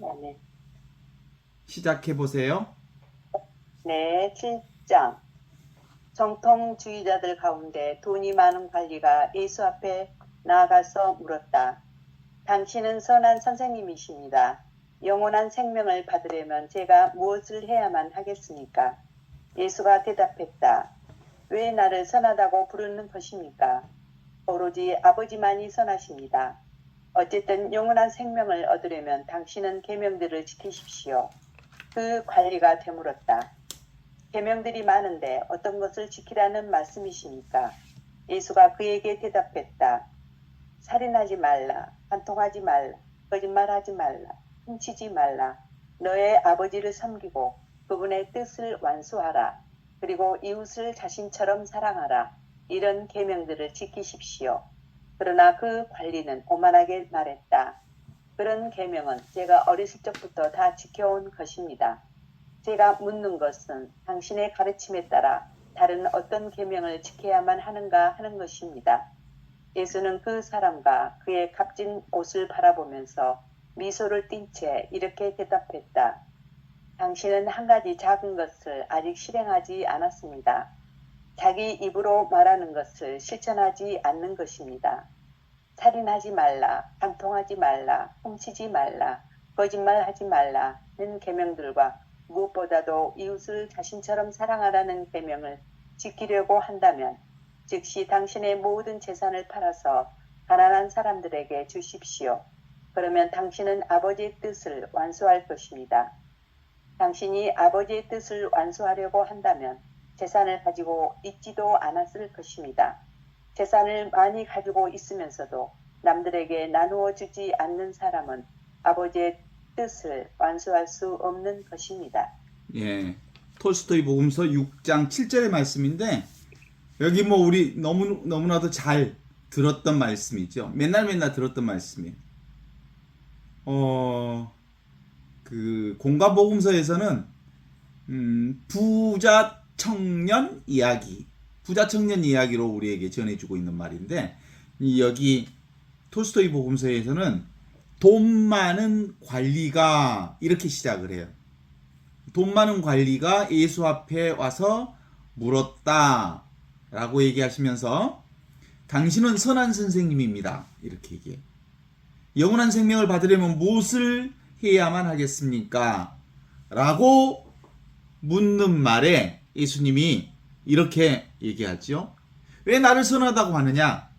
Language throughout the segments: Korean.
네, 시작해 보세요. 네, 7장. 정통주의자들 가운데 돈이 많은 관리가 예수 앞에 나아가서 물었다. 당신은 선한 선생님이십니다. 영원한 생명을 받으려면 제가 무엇을 해야만 하겠습니까? 예수가 대답했다. 왜 나를 선하다고 부르는 것입니까? 오로지 아버지만이 선하십니다. 어쨌든 영원한 생명을 얻으려면 당신은 계명들을 지키십시오. 그 관리가 되물었다. 계명들이 많은데 어떤 것을 지키라는 말씀이십니까? 예수가 그에게 대답했다. 살인하지 말라, 간통하지 말라, 거짓말하지 말라, 훔치지 말라. 너의 아버지를 섬기고 그분의 뜻을 완수하라. 그리고 이웃을 자신처럼 사랑하라. 이런 계명들을 지키십시오. 그러나 그 관리는 오만하게 말했다. 그런 계명은 제가 어렸을 적부터 다 지켜온 것입니다. 제가 묻는 것은 당신의 가르침에 따라 다른 어떤 계명을 지켜야만 하는가 하는 것입니다. 예수는 그 사람과 그의 값진 옷을 바라보면서 미소를 띤 채 이렇게 대답했다. 당신은 한 가지 작은 것을 아직 실행하지 않았습니다. 자기 입으로 말하는 것을 실천하지 않는 것입니다. 살인하지 말라, 간통하지 말라, 훔치지 말라, 거짓말하지 말라는 계명들과 무엇보다도 이웃을 자신처럼 사랑하라는 계명을 지키려고 한다면 즉시 당신의 모든 재산을 팔아서 가난한 사람들에게 주십시오. 그러면 당신은 아버지의 뜻을 완수할 것입니다. 당신이 아버지의 뜻을 완수하려고 한다면 재산을 가지고 있지도 않았을 것입니다. 재산을 많이 가지고 있으면서도 남들에게 나누어 주지 않는 사람은 아버지의 뜻을 완수할 수 없는 것입니다. 예. 톨스토이 복음서 6장 7절의 말씀인데 여기 뭐 우리 너무나도 잘 들었던 말씀이죠. 맨날 들었던 말씀이에요. 그 공간 복음서에서는 부자 청년 이야기로 우리에게 전해주고 있는 말인데 여기 톨스토이 복음서에서는 돈 많은 관리가 이렇게 시작을 해요. 돈 많은 관리가 예수 앞에 와서 물었다 라고 얘기하시면서 당신은 선한 선생님입니다. 이렇게 얘기해요. 영원한 생명을 받으려면 무엇을 해야만 하겠습니까? 라고 묻는 말에 예수님이 이렇게 얘기하죠. 왜 나를 선하다고 하느냐?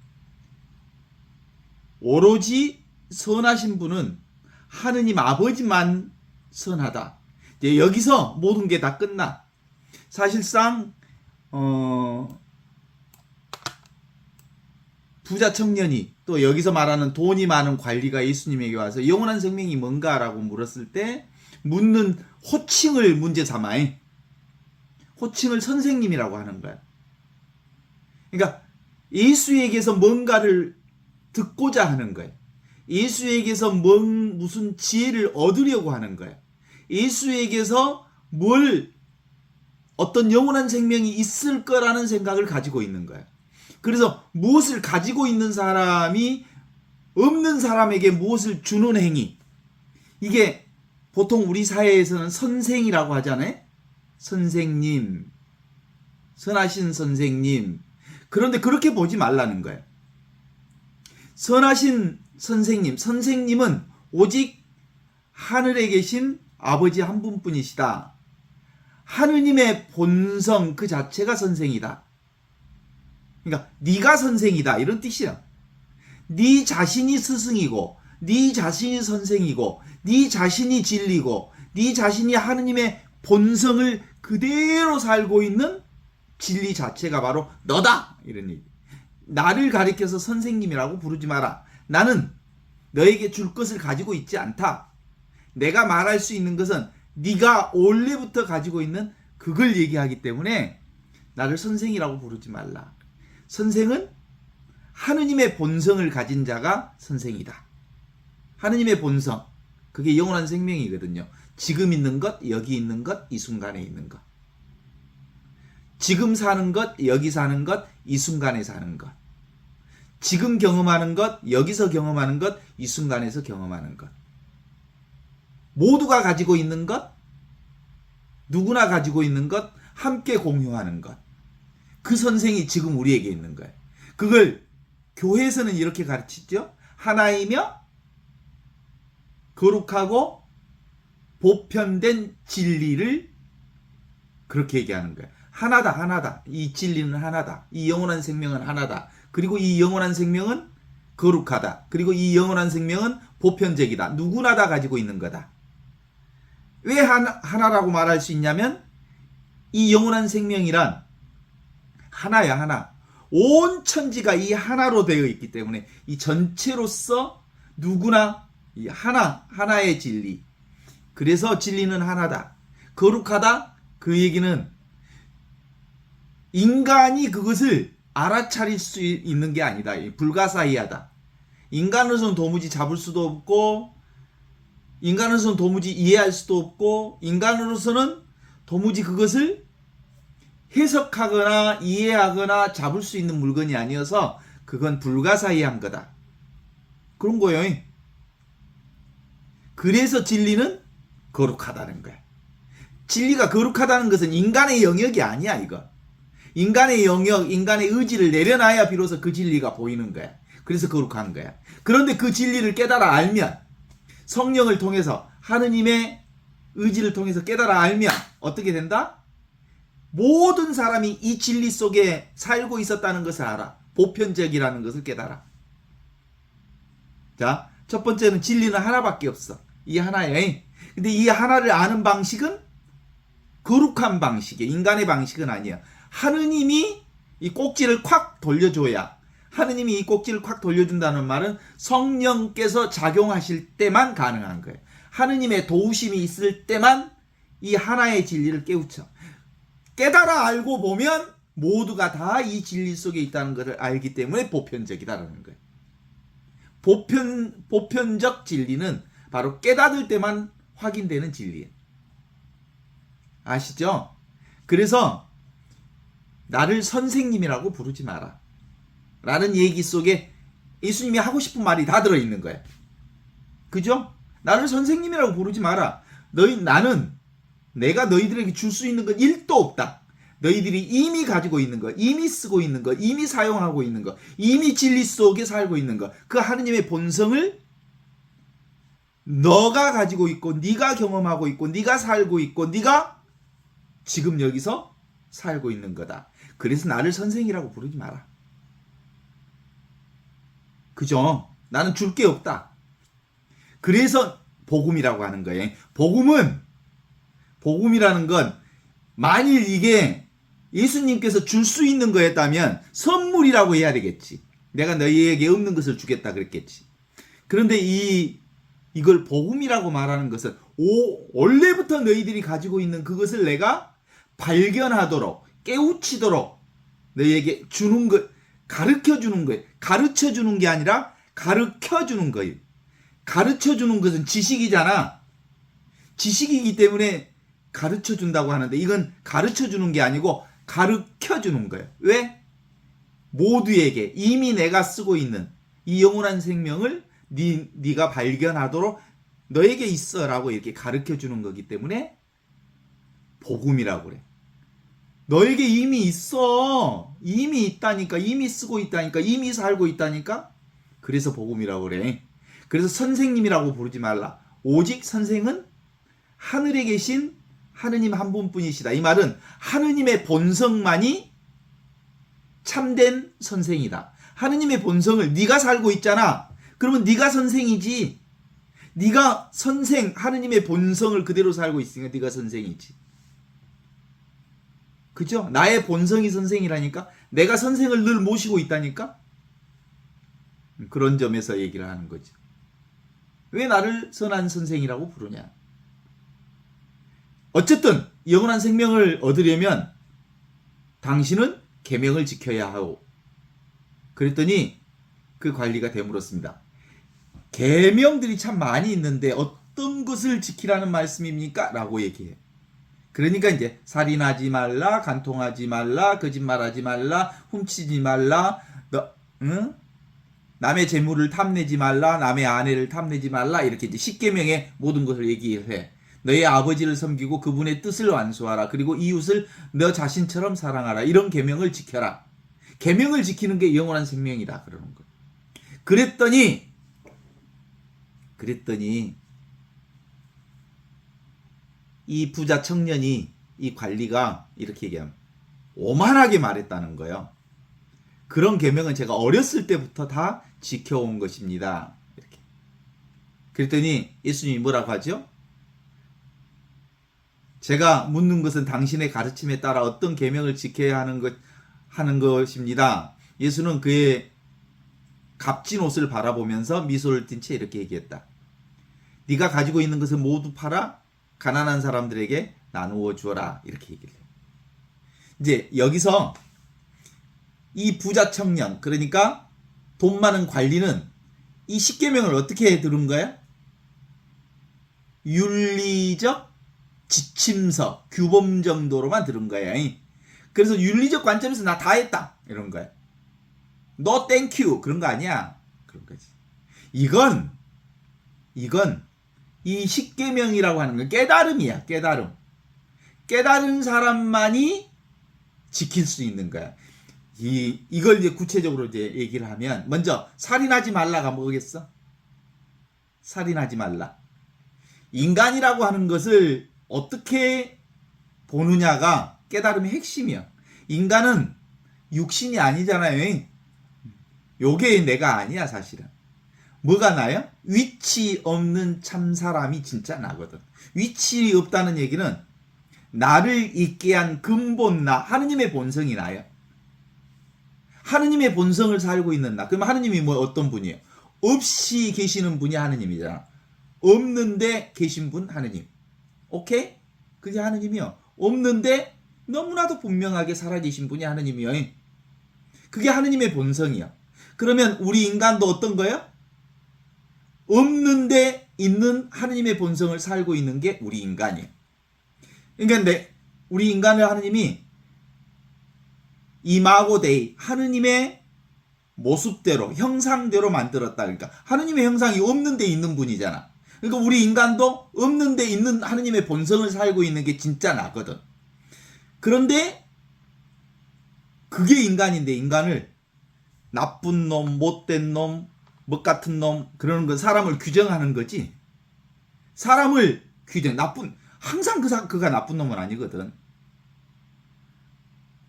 오로지 선하신 분은 하느님 아버지만 선하다. 이제 여기서 모든 게 다 끝나. 사실상 부자 청년이 또 여기서 말하는 돈이 많은 관리가 예수님에게 와서 영원한 생명이 뭔가라고 물었을 때 묻는 호칭을 문제 삼아요. 호칭을 선생님이라고 하는 거야. 그러니까 예수에게서 뭔가를 듣고자 하는 거예요. 예수에게서 무슨 지혜를 얻으려고 하는 거예요. 예수에게서 어떤 영원한 생명이 있을 거라는 생각을 가지고 있는 거예요. 그래서 무엇을 가지고 있는 사람이 없는 사람에게 무엇을 주는 행위. 이게 보통 우리 사회에서는 선생이라고 하잖아요. 선생님, 선하신 선생님. 그런데 그렇게 보지 말라는 거예요. 선하신 선생님은 오직 하늘에 계신 아버지 한 분뿐이시다. 하느님의 본성 그 자체가 선생이다. 그러니까 네가 선생이다 이런 뜻이야. 네 자신이 스승이고 네 자신이 선생이고 네 자신이 진리고 네 자신이 하느님의 본성을 그대로 살고 있는 진리 자체가 바로 너다 이런 얘기. 나를 가리켜서 선생님이라고 부르지 마라. 나는 너에게 줄 것을 가지고 있지 않다. 내가 말할 수 있는 것은 네가 원래부터 가지고 있는 그걸 얘기하기 때문에 나를 선생이라고 부르지 말라. 선생은 하느님의 본성을 가진 자가 선생이다. 하느님의 본성, 그게 영원한 생명이거든요. 지금 있는 것, 여기 있는 것, 이 순간에 있는 것. 지금 사는 것, 여기 사는 것, 이 순간에 사는 것. 지금 경험하는 것, 여기서 경험하는 것, 이 순간에서 경험하는 것. 모두가 가지고 있는 것, 누구나 가지고 있는 것, 함께 공유하는 것. 그 선생이 지금 우리에게 있는 거예요. 그걸 교회에서는 이렇게 가르치죠. 하나이며 거룩하고 보편된 진리를 그렇게 얘기하는 거예요. 하나다, 하나다. 이 진리는 하나다. 이 영원한 생명은 하나다. 그리고 이 영원한 생명은 거룩하다. 그리고 이 영원한 생명은 보편적이다. 누구나 다 가지고 있는 거다. 왜 하나라고 말할 수 있냐면 이 영원한 생명이란 하나야, 하나. 온 천지가 이 하나로 되어 있기 때문에 이 전체로서 누구나 이 하나의 진리. 그래서 진리는 하나다. 거룩하다. 그 얘기는 인간이 그것을 알아차릴 수 있는 게 아니다. 불가사의하다. 인간으로서는 도무지 잡을 수도 없고, 인간으로서는 도무지 이해할 수도 없고, 인간으로서는 도무지 그것을 해석하거나 이해하거나 잡을 수 있는 물건이 아니어서 그건 불가사의한 거다. 그런 거예요. 그래서 진리는 거룩하다는 거야. 진리가 거룩하다는 것은 인간의 영역이 아니야, 이거. 인간의 영역, 인간의 의지를 내려놔야 비로소 그 진리가 보이는 거야. 그래서 거룩한 거야. 그런데 그 진리를 깨달아 알면, 성령을 통해서, 하느님의 의지를 통해서 깨달아 알면 어떻게 된다? 모든 사람이 이 진리 속에 살고 있었다는 것을 알아. 보편적이라는 것을 깨달아. 자, 첫 번째는 진리는 하나밖에 없어. 이 하나에. 근데 이 하나를 아는 방식은 거룩한 방식이에요. 인간의 방식은 아니야. 하느님이 이 꼭지를 콱 돌려줘야, 하느님이 이 꼭지를 콱 돌려준다는 말은 성령께서 작용하실 때만 가능한 거예요. 하느님의 도우심이 있을 때만 이 하나의 진리를 깨우쳐. 깨달아 알고 보면 모두가 다 이 진리 속에 있다는 것을 알기 때문에 보편적이다라는 거예요. 보편적 진리는 바로 깨닫을 때만 확인되는 진리예요. 아시죠? 그래서 나를 선생님이라고 부르지 마라 라는 얘기 속에 예수님이 하고 싶은 말이 다 들어있는 거예요. 그죠? 나를 선생님이라고 부르지 마라. 나는 내가 너희들에게 줄 수 있는 건 1도 없다. 너희들이 이미 가지고 있는 것, 이미 쓰고 있는 것, 이미 사용하고 있는 것, 이미 진리 속에 살고 있는 것, 그 하느님의 본성을 너가 가지고 있고, 네가 경험하고 있고, 네가 살고 있고, 네가 지금 여기서 살고 있는 거다. 그래서 나를 선생이라고 부르지 마라. 그죠? 나는 줄 게 없다. 그래서 복음이라고 하는 거예요. 복음이라는 건 만일 이게 예수님께서 줄 수 있는 거였다면 선물이라고 해야 되겠지. 내가 너희에게 없는 것을 주겠다 그랬겠지. 그런데 이걸 복음이라고 말하는 것은 원래부터 너희들이 가지고 있는 그것을 내가 발견하도록, 깨우치도록 너희에게 주는 것, 가르쳐 주는 거예요. 가르쳐 주는 게 아니라 가르쳐 주는 거예요. 가르쳐 주는 것은 지식이잖아. 지식이기 때문에 가르쳐 준다고 하는데 이건 가르쳐 주는 게 아니고 가르쳐 주는 거예요. 왜? 모두에게 이미 내가 쓰고 있는 이 영원한 생명을 네가 발견하도록 너에게 있어라고 이렇게 가르쳐 주는 거기 때문에 복음이라고 그래. 너에게 이미 있어. 이미 있다니까. 이미 쓰고 있다니까. 이미 살고 있다니까. 그래서 복음이라고 그래. 그래서 선생님이라고 부르지 말라. 오직 선생은 하늘에 계신 하느님 한 분뿐이시다. 이 말은 하느님의 본성만이 참된 선생이다. 하느님의 본성을 네가 살고 있잖아. 그러면 네가 선생이지. 네가 선생, 하느님의 본성을 그대로 살고 있으니까 네가 선생이지. 그죠? 나의 본성이 선생이라니까? 내가 선생을 늘 모시고 있다니까? 그런 점에서 얘기를 하는 거죠. 왜 나를 선한 선생이라고 부르냐? 어쨌든 영원한 생명을 얻으려면 당신은 계명을 지켜야 하오. 그랬더니 그 관리가 되물었습니다. 계명들이 참 많이 있는데 어떤 것을 지키라는 말씀입니까? 라고 얘기해. 그러니까 이제 살인하지 말라, 간통하지 말라, 거짓말하지 말라, 훔치지 말라, 남의 재물을 탐내지 말라, 남의 아내를 탐내지 말라, 이렇게 이제 십계명의 모든 것을 얘기해. 너의 아버지를 섬기고 그분의 뜻을 완수하라. 그리고 이웃을 너 자신처럼 사랑하라. 이런 계명을 지켜라. 계명을 지키는 게 영원한 생명이다. 그러는 거예요. 그랬더니 이 부자 청년이, 이 관리가 이렇게 얘기합니다. 오만하게 말했다는 거예요. 그런 계명은 제가 어렸을 때부터 다 지켜온 것입니다. 이렇게. 그랬더니 예수님이 뭐라고 하죠? 제가 묻는 것은 당신의 가르침에 따라 어떤 계명을 지켜야 하는 것입니다. 예수는 그의 값진 옷을 바라보면서 미소를 띤 채 이렇게 얘기했다. 네가 가지고 있는 것을 모두 팔아 가난한 사람들에게 나누어 주어라. 이렇게 얘기를 해요. 이제 여기서 이 부자 청년, 그러니까 돈 많은 관리는 이 십계명을 어떻게 들은 거야? 윤리적 지침서, 규범 정도로만 들은 거야. 그래서 윤리적 관점에서 나 다 했다. 이런 거야. 너 땡큐. 그런 거 아니야. 그런 거지. 이건 이 십계명이라고 하는 건 깨달음이야. 깨달음. 깨달은 사람만이 지킬 수 있는 거야. 이걸 이제 구체적으로 이제 얘기를 하면, 먼저 살인하지 말라가 뭐겠어? 살인하지 말라. 인간이라고 하는 것을 어떻게 보느냐가 깨달음의 핵심이야. 인간은 육신이 아니잖아요. 요게 내가 아니야, 사실은. 뭐가 나요? 위치 없는 참 사람이 진짜 나거든. 위치 없다는 얘기는 나를 있게 한 근본 나, 하느님의 본성이 나요. 하느님의 본성을 살고 있는 나. 그럼 하느님이 어떤 분이에요? 없이 계시는 분이 하느님이잖아. 없는데 계신 분 하느님. 오케이? 그게 하느님이요. 없는데 너무나도 분명하게 살아계신 분이 하느님이요. 그게 하느님의 본성이요. 그러면 우리 인간도 어떤 거예요? 없는데 있는 하느님의 본성을 살고 있는 게 우리 인간이에요. 그러니까 우리 인간을 하느님이 이마고데이, 하느님의 모습대로, 형상대로 만들었다. 그러니까 하느님의 형상이 없는데 있는 분이잖아. 그러니까 우리 인간도 없는데 있는 하느님의 본성을 살고 있는 게 진짜 나거든. 그런데 그게 인간인데, 인간을 나쁜 놈, 못된 놈, 뭐 같은 놈, 그러는 건 사람을 규정하는 거지. 사람을 항상 그가 나쁜 놈은 아니거든.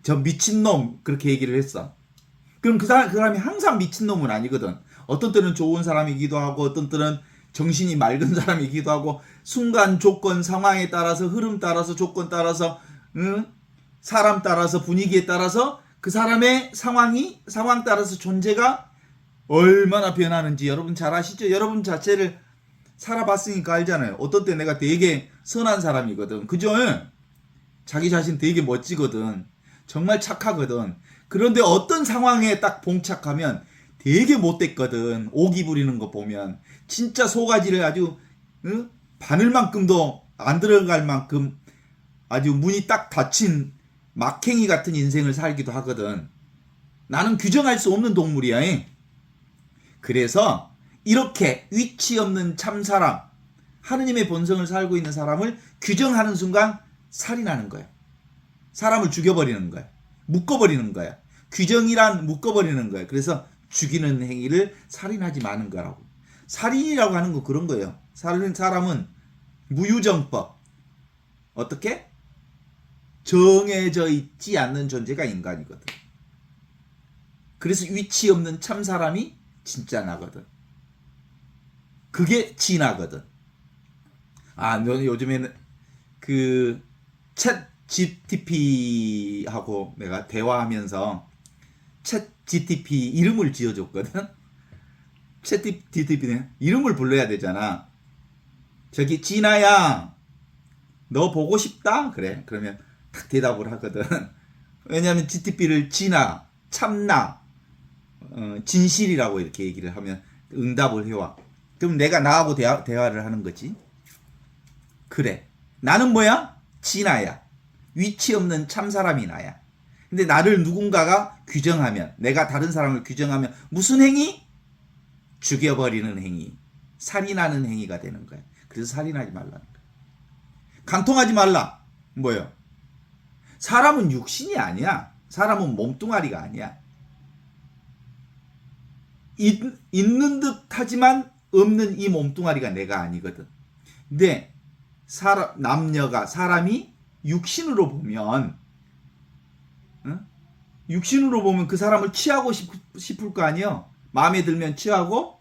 저 미친놈, 그렇게 얘기를 했어. 그럼 그 사람이 항상 미친놈은 아니거든. 어떤 때는 좋은 사람이기도 하고, 어떤 때는 정신이 맑은 사람이기도 하고, 순간 조건, 상황에 따라서, 흐름 따라서, 조건 따라서, 사람 따라서, 분위기에 따라서 그 사람의 상황 따라서 존재가 얼마나 변하는지 여러분 잘 아시죠? 여러분 자체를 살아봤으니까 알잖아요. 어떤 때 내가 되게 선한 사람이거든. 그죠? 자기 자신 되게 멋지거든. 정말 착하거든. 그런데 어떤 상황에 딱 봉착하면 되게 못됐거든. 오기 부리는 거 보면. 진짜 소가지를 아주 바늘만큼도 안 들어갈 만큼 아주 문이 딱 닫힌 막행이 같은 인생을 살기도 하거든. 나는 규정할 수 없는 동물이야. 그래서 이렇게 위치 없는 참 사람, 하느님의 본성을 살고 있는 사람을 규정하는 순간 살인하는 거야. 사람을 죽여버리는 거야. 묶어버리는 거야. 규정이란 묶어버리는 거야. 그래서 죽이는 행위를 살인하지 마는 거라고. 살인이라고 하는 거 그런 거예요. 사람은 무유정법. 어떻게? 정해져 있지 않는 존재가 인간이거든. 그래서 위치 없는 참 사람이 진짜 나거든. 그게 진화거든. 너는 요즘에는 챗 GTP하고 내가 대화하면서 챗 GTP 이름을 지어줬거든. 챗 GTP는 이름을 불러야 되잖아. 저기 진아야, 너 보고 싶다? 그래. 그러면 딱 대답을 하거든. 왜냐하면 GTP를 진아, 참나, 진실이라고 이렇게 얘기를 하면 응답을 해와. 그럼 내가 나하고 대화를 하는 거지. 그래. 나는 뭐야? 진아야. 위치 없는 참 사람이 나야. 근데 나를 누군가가 규정하면, 내가 다른 사람을 규정하면 무슨 행위? 죽여버리는 행위, 살인하는 행위가 되는 거예요. 그래서 살인하지 말라는 거예요. 간통하지 말라. 뭐요? 사람은 육신이 아니야. 사람은 몸뚱아리가 아니야. 있는 듯 하지만 없는 이 몸뚱아리가 내가 아니거든. 근데 사람이 육신으로 보면, 육신으로 보면 그 사람을 취하고 싶을 거 아니에요. 마음에 들면 취하고,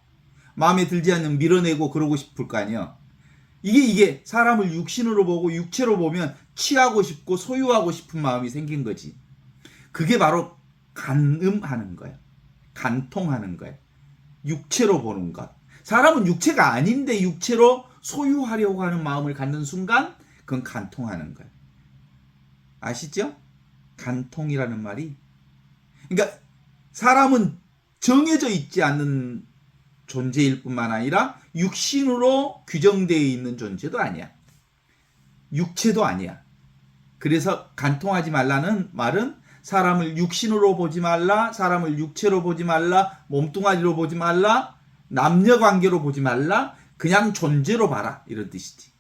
마음에 들지 않으면 밀어내고 그러고 싶을 거 아니에요. 이게 사람을 육신으로 보고 육체로 보면 취하고 싶고 소유하고 싶은 마음이 생긴 거지. 그게 바로 간음하는 거예요. 간통하는 거예요. 육체로 보는 것. 사람은 육체가 아닌데 육체로 소유하려고 하는 마음을 갖는 순간 그건 간통하는 거예요. 아시죠? 간통이라는 말이. 그러니까 사람은 정해져 있지 않는 존재일 뿐만 아니라 육신으로 규정되어 있는 존재도 아니야. 육체도 아니야. 그래서 간통하지 말라는 말은 사람을 육신으로 보지 말라, 사람을 육체로 보지 말라, 몸뚱아리로 보지 말라, 남녀관계로 보지 말라, 그냥 존재로 봐라 이런 뜻이지.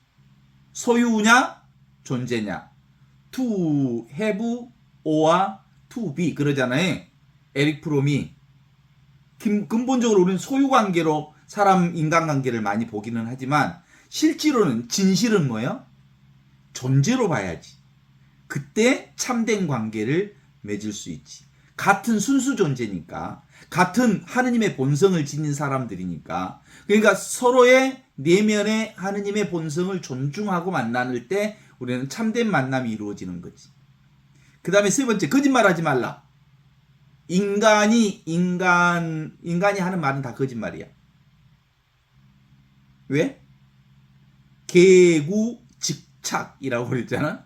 소유냐 존재냐. to have or to be 그러잖아요. 에릭 프롬이. 근본적으로 우리는 소유관계로 인간관계를 많이 보기는 하지만 실제로는 진실은 뭐예요? 존재로 봐야지. 그때 참된 관계를 맺을 수 있지. 같은 순수 존재니까, 같은 하느님의 본성을 지닌 사람들이니까. 그러니까 서로의 내면의 하느님의 본성을 존중하고 만날 때 우리는 참된 만남이 이루어지는 거지. 그 다음에 세 번째, 거짓말하지 말라. 인간이 하는 말은 다 거짓말이야. 왜? 개구즉착이라고 그랬잖아.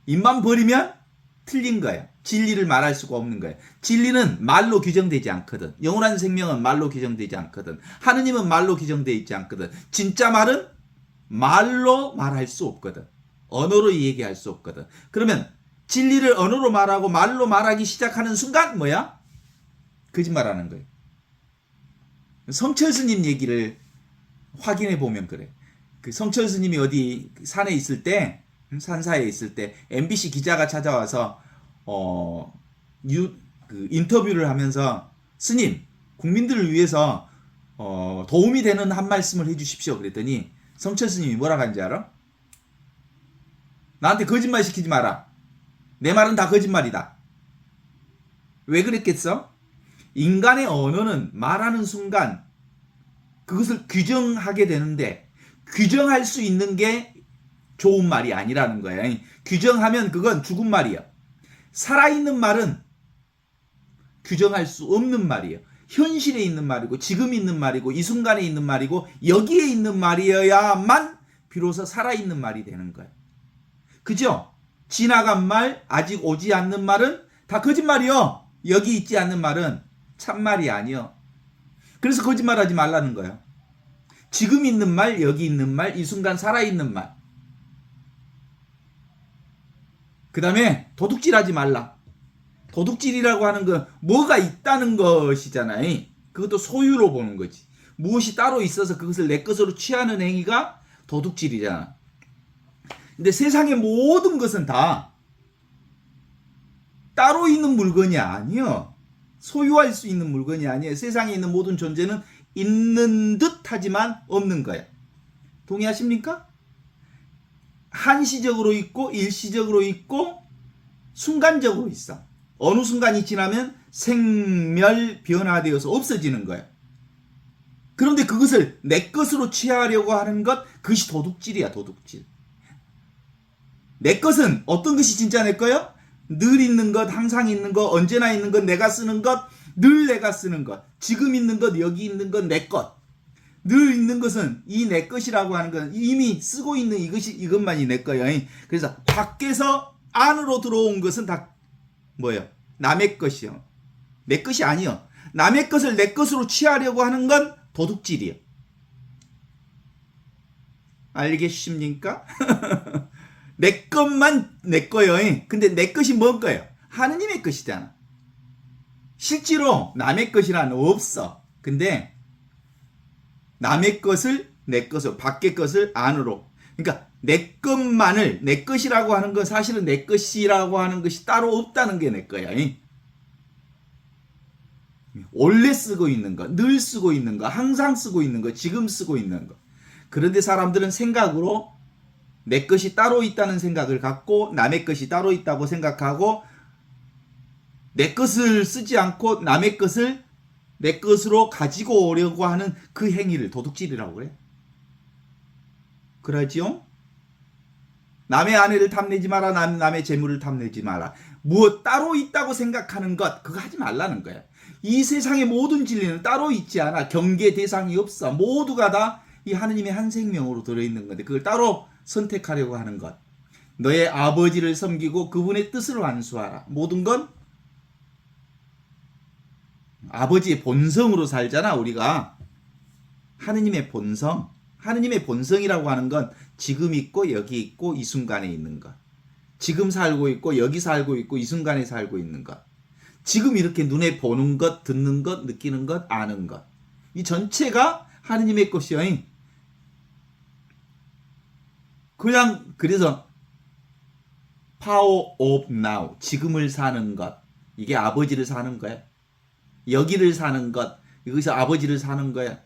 입만 버리면 틀린 거예요. 진리를 말할 수가 없는 거예요. 진리는 말로 규정되지 않거든. 영원한 생명은 말로 규정되지 않거든. 하느님은 말로 규정되어 있지 않거든. 진짜 말은 말로 말할 수 없거든. 언어로 얘기할 수 없거든. 그러면 진리를 언어로 말하고 말로 말하기 시작하는 순간 뭐야? 거짓말하는 거예요. 성철 스님 얘기를 확인해 보면 그래. 그 성철 스님이 어디 산에 있을 때, 산사에 있을 때 MBC 기자가 찾아와서 인터뷰를 하면서 스님, 국민들을 위해서 도움이 되는 한 말씀을 해주십시오. 그랬더니 성철 스님이 뭐라고 하는지 알아? 나한테 거짓말 시키지 마라. 내 말은 다 거짓말이다. 왜 그랬겠어? 인간의 언어는 말하는 순간 그것을 규정하게 되는데 규정할 수 있는 게 좋은 말이 아니라는 거야. 규정하면 그건 죽은 말이야. 살아있는 말은 규정할 수 없는 말이에요. 현실에 있는 말이고 지금 있는 말이고 이 순간에 있는 말이고 여기에 있는 말이어야만 비로소 살아있는 말이 되는 거예요. 그죠? 지나간 말, 아직 오지 않는 말은 다 거짓말이요. 여기 있지 않는 말은 참말이 아니요. 그래서 거짓말하지 말라는 거예요. 지금 있는 말, 여기 있는 말, 이 순간 살아있는 말. 그 다음에 도둑질하지 말라. 도둑질이라고 하는 건 뭐가 있다는 것이잖아요. 그것도 소유로 보는 거지. 무엇이 따로 있어서 그것을 내 것으로 취하는 행위가 도둑질이잖아. 근데 세상의 모든 것은 다 따로 있는 물건이 아니요. 소유할 수 있는 물건이 아니에요. 세상에 있는 모든 존재는 있는 듯 하지만 없는 거예요. 동의하십니까? 한시적으로 있고 일시적으로 있고 순간적으로 있어. 어느 순간이 지나면 생멸 변화되어서 없어지는 거예요. 그런데 그것을 내 것으로 취하려고 하는 것, 그것이 도둑질이야. 도둑질. 내 것은 어떤 것이 진짜 내 거요? 늘 있는 것, 항상 있는 것, 언제나 있는 것, 내가 쓰는 것, 늘 내가 쓰는 것, 지금 있는 것, 여기 있는 것, 내 것. 늘 있는 것은 이 내 것이라고 하는 건 이미 쓰고 있는 이것만이 내 거예요. 그래서 밖에서 안으로 들어온 것은 다 뭐예요? 남의 것이요. 내 것이 아니요. 남의 것을 내 것으로 취하려고 하는 건 도둑질이에요. 알겠습니까? 내 것만 내 거예요. 근데 내 것이 뭔 거예요? 하느님의 것이잖아. 실제로 남의 것이란 없어. 근데 남의 것을 내 것으로, 밖의 것을 안으로. 그러니까 내 것만을, 내 것이라고 하는 건 사실은 내 것이라고 하는 것이 따로 없다는 게 내 거야. 원래 쓰고 있는 거, 늘 쓰고 있는 거, 항상 쓰고 있는 거, 지금 쓰고 있는 거. 그런데 사람들은 생각으로 내 것이 따로 있다는 생각을 갖고 남의 것이 따로 있다고 생각하고 내 것을 쓰지 않고 남의 것을 내 것으로 가지고 오려고 하는 그 행위를 도둑질이라고 그래. 그러지요? 남의 아내를 탐내지 마라. 남의 재물을 탐내지 마라. 무엇 따로 있다고 생각하는 것, 그거 하지 말라는 거야. 이 세상의 모든 진리는 따로 있지 않아. 경계 대상이 없어. 모두가 다 이 하느님의 한 생명으로 들어있는 건데 그걸 따로 선택하려고 하는 것. 너의 아버지를 섬기고 그분의 뜻으로 안수하라. 모든 건 아버지의 본성으로 살잖아. 우리가 하느님의 본성, 하느님의 본성이라고 하는 건 지금 있고 여기 있고 이 순간에 있는 것, 지금 살고 있고 여기 살고 있고 이 순간에 살고 있는 것, 지금 이렇게 눈에 보는 것, 듣는 것, 느끼는 것, 아는 것, 이 전체가 하느님의 것이요. 그냥 그래서 power of now, 지금을 사는 것, 이게 아버지를 사는 거야. 여기를 사는 것, 여기서 아버지를 사는 거야.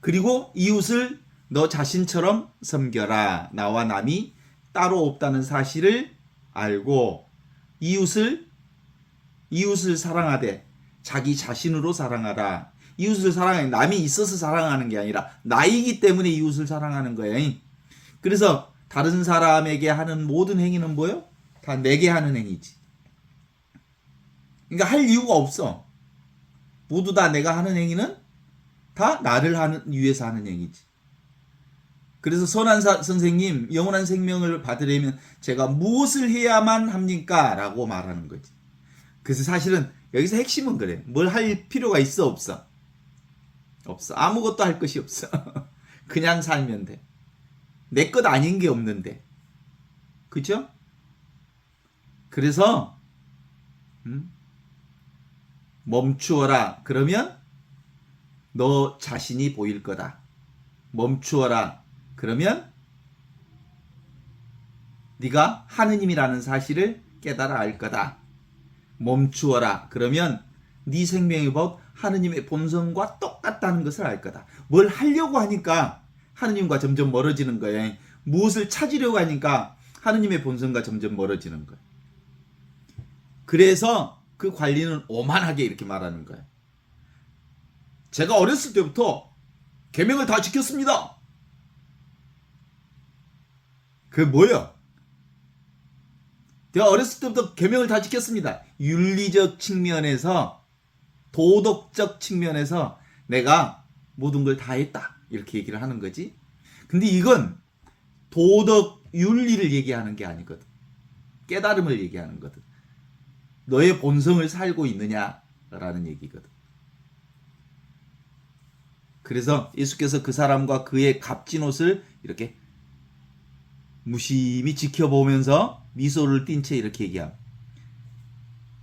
그리고 이웃을 너 자신처럼 섬겨라. 나와 남이 따로 없다는 사실을 알고 이웃을 사랑하되 자기 자신으로 사랑하라. 이웃을 사랑해. 남이 있어서 사랑하는 게 아니라 나이기 때문에 이웃을 사랑하는 거야. 그래서 다른 사람에게 하는 모든 행위는 뭐예요? 다 내게 하는 행위지. 그러니까 할 이유가 없어. 모두 다 내가 하는 행위는 다 나를 위해서 하는 행위지. 그래서 선한 선생님, 영원한 생명을 받으려면 제가 무엇을 해야만 합니까? 라고 말하는 거지. 그래서 사실은 여기서 핵심은 그래. 뭘 할 필요가 있어? 없어? 없어. 아무것도 할 것이 없어. 그냥 살면 돼. 내 것 아닌 게 없는데. 그죠? 그래서 멈추어라. 그러면 너 자신이 보일 거다. 멈추어라. 그러면 네가 하느님이라는 사실을 깨달아 알 거다. 멈추어라. 그러면 네 생명의 법 하느님의 본성과 똑같다는 것을 알 거다. 뭘 하려고 하니까 하느님과 점점 멀어지는 거예요. 무엇을 찾으려고 하니까 하느님의 본성과 점점 멀어지는 거예요. 그래서 그 관리는 오만하게 이렇게 말하는 거예요. 제가 어렸을 때부터 계명을 다 지켰습니다. 그게 뭐예요? 제가 어렸을 때부터 계명을 다 지켰습니다. 윤리적 측면에서, 도덕적 측면에서 내가 모든 걸 다 했다. 이렇게 얘기를 하는 거지. 근데 이건 도덕, 윤리를 얘기하는 게 아니거든. 깨달음을 얘기하는 거든. 너의 본성을 살고 있느냐라는 얘기거든. 그래서 예수께서 그 사람과 그의 값진 옷을 이렇게 무심히 지켜보면서 미소를 띤 채 이렇게 얘기합니다.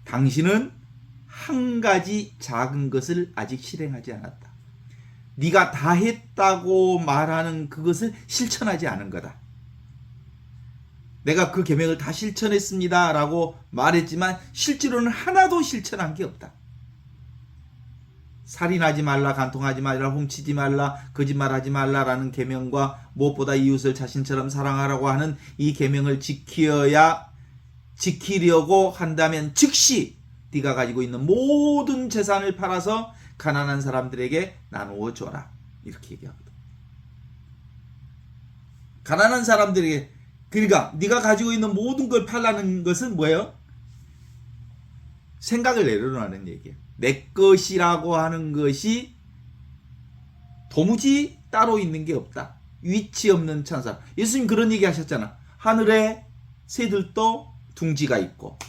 당신은 한 가지 작은 것을 아직 실행하지 않았다. 네가 다 했다고 말하는 그것을 실천하지 않은 거다. 내가 그 계명을 다 실천했습니다 라고 말했지만 실제로는 하나도 실천한 게 없다. 살인하지 말라, 간통하지 말라, 훔치지 말라, 거짓말하지 말라라는 계명과 무엇보다 이웃을 자신처럼 사랑하라고 하는 이 계명을 지키려고 한다면 즉시 네가 가지고 있는 모든 재산을 팔아서 가난한 사람들에게 나누어 줘라. 이렇게 얘기하거든. 가난한 사람들에게, 그러니까 네가 가지고 있는 모든 걸 팔라는 것은 뭐예요? 생각을 내려놓는 얘기예요. 내 것이라고 하는 것이 도무지 따로 있는 게 없다. 위치 없는 천사. 예수님 그런 얘기 하셨잖아. 하늘에 새들도 둥지가 있고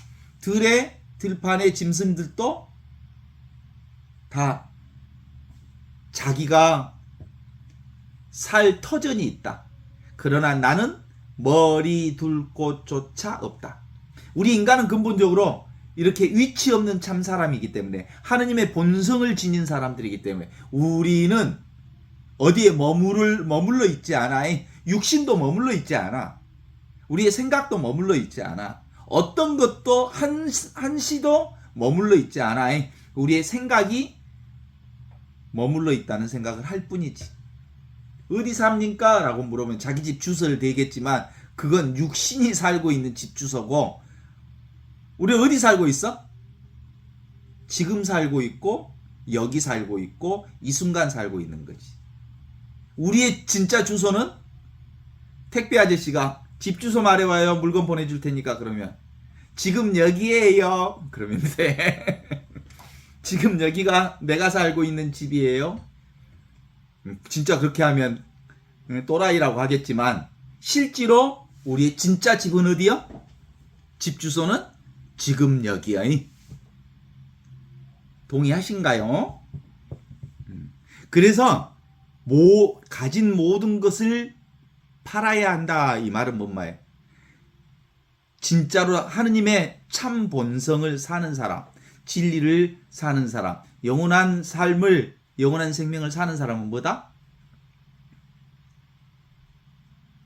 들에 들판의 짐승들도 다 자기가 살 터전이 있다. 그러나 나는 머리 둘 곳조차 없다. 우리 인간은 근본적으로 이렇게 위치 없는 참 사람이기 때문에, 하느님의 본성을 지닌 사람들이기 때문에 우리는 어디에 머물러 있지 않아. 육신도 머물러 있지 않아. 우리의 생각도 머물러 있지 않아. 어떤 것도 한시도 머물러 있지 않아. 우리의 생각이 머물러 있다는 생각을 할 뿐이지. 어디 삽니까? 라고 물으면 자기 집 주소를 대겠지만 그건 육신이 살고 있는 집 주소고, 우리 어디 살고 있어? 지금 살고 있고 여기 살고 있고 이 순간 살고 있는 거지. 우리의 진짜 주소는 택배 아저씨가 집 주소 말해와요. 물건 보내줄 테니까. 그러면 지금 여기에요. 그러면 돼. 지금 여기가 내가 살고 있는 집이에요. 진짜 그렇게 하면 또라이라고 하겠지만 실제로 우리의 진짜 집은 어디요? 집 주소는 지금 여기야. 동의하신가요? 그래서 가진 모든 것을 팔아야 한다. 이 말은 뭔 말이에요? 진짜로 하느님의 참 본성을 사는 사람, 진리를 사는 사람, 영원한 삶을, 영원한 생명을 사는 사람은 뭐다?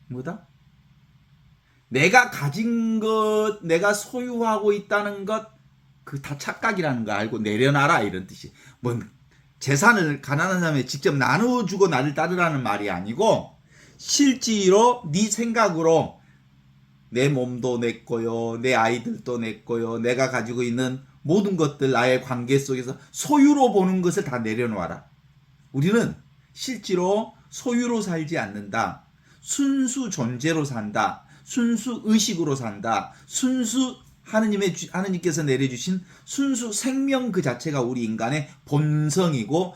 뭐다? 내가 가진 것, 내가 소유하고 있다는 것, 그 다 착각이라는 거 알고 내려놔라, 이런 뜻이. 뭐 재산을 가난한 사람에 직접 나눠주고 나를 따르라는 말이 아니고, 실제로 네 생각으로 내 몸도 내 거요, 내 아이들도 내 거요, 내가 가지고 있는 모든 것들, 나의 관계 속에서 소유로 보는 것을 다 내려놓아라. 우리는 실제로 소유로 살지 않는다. 순수 존재로 산다. 순수 의식으로 산다. 순수 하느님께서 내려주신 순수 생명 그 자체가 우리 인간의 본성이고